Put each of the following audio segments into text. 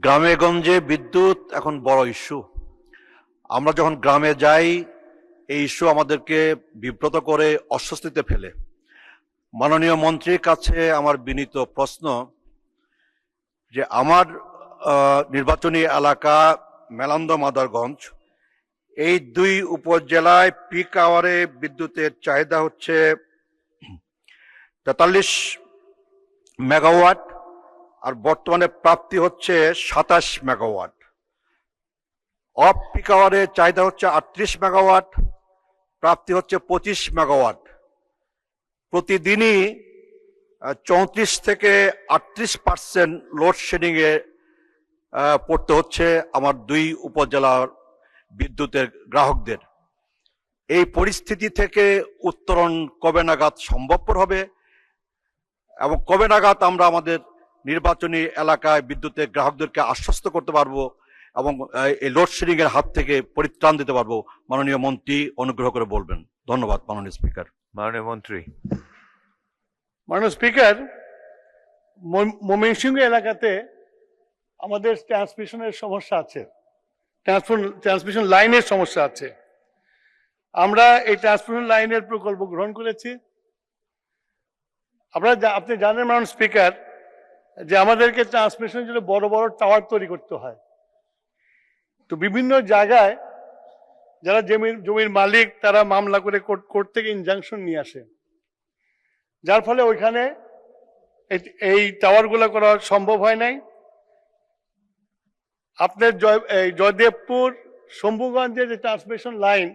গ্রামে গঞ্জে বিদ্যুৎ এখন বড় ইস্যু। আমরা যখন গ্রামে যাই এই ইস্যু আমাদেরকে বিব্রত করে অস্বস্তিতে ফেলে। মাননীয় মন্ত্রীর কাছে আমার বিনীত প্রশ্ন যে আমার নির্বাচনী এলাকা মেলান্দ মাদারগঞ্জ, এই দুই উপজেলায় পিক আওয়ারে বিদ্যুতের চাহিদা হচ্ছে 43 মেগাওয়াট আর বর্তমানে প্রাপ্তি হচ্ছে 27 মেগাওয়াট। অফ পিক আওয়ারে চাহিদা হচ্ছে 38 মেগাওয়াট, প্রাপ্তি হচ্ছে 25 মেগাওয়াট। প্রতিদিনই 34 থেকে 38% লোডশেডিং এ পড়তে হচ্ছে আমার দুই উপজেলার বিদ্যুতের গ্রাহকদের। এই পরিস্থিতি থেকে উত্তরণ কবে নাগাদ সম্ভবপর হবে এবং কবে নাগাদ আমরা আমাদের নির্বাচনী এলাকায় বিদ্যুতের গ্রাহকদেরকে আশ্বস্ত করতে পারবো এবং এই লোডশেডিং এর হাত থেকে পরিত্রাণ দিতে পারবো, মাননীয় মন্ত্রী অনুগ্রহ করে বলবেন। ধন্যবাদ মাননীয় স্পিকার। মাননীয় মন্ত্রী। মাননীয় স্পিকার, ময়মনসিংহ এলাকাতে আমাদের ট্রান্সমিশনের সমস্যা আছে, ট্রান্সমিশন লাইনের সমস্যা আছে। আমরা এই ট্রান্সমিশন লাইনের প্রকল্প গ্রহণ করেছি। আপনি জানেন মাননীয় স্পিকার যে আমাদেরকে ট্রান্সমিশনের জন্য বড় বড় টাওয়ার তৈরি করতে হয়। তো বিভিন্ন জায়গায় যারা জমির মালিক তারা মামলা করে কোর্ট থেকে ইনজাংশন নিয়ে আসে, যার ফলে ওইখানে এই টাওয়ারগুলো করা সম্ভব হয় নাই। আপনার জয়দেবপুর শম্ভুগঞ্জের যে ট্রান্সমিশন লাইন,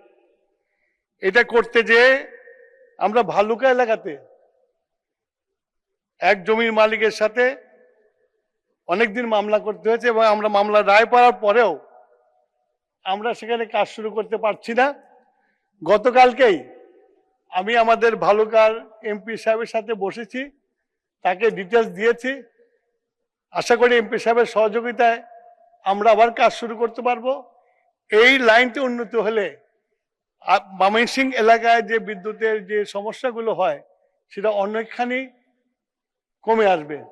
এটা করতে যেয়ে আমরা ভালুকা এলাকাতে এক জমির মালিকের সাথে অনেকদিন মামলা করতে হয়েছে এবং আমরা মামলা রায় পাওয়ার পরেও আমরা সেখানে কাজ শুরু করতে পারছি না। গতকালকেই আমি আমাদের ভালুকার এমপি সাহেবের সাথে বসেছি, তাকে ডিটেলস দিয়েছি। আশা করি এমপি সাহেবের সহযোগিতায় আমরা আবার কাজ শুরু করতে পারবো। এই লাইনটি উন্নত হলে ময়মনসিংহ এলাকায় যে বিদ্যুতের যে সমস্যাগুলো হয় সেটা অনেকখানি কমে আসবে।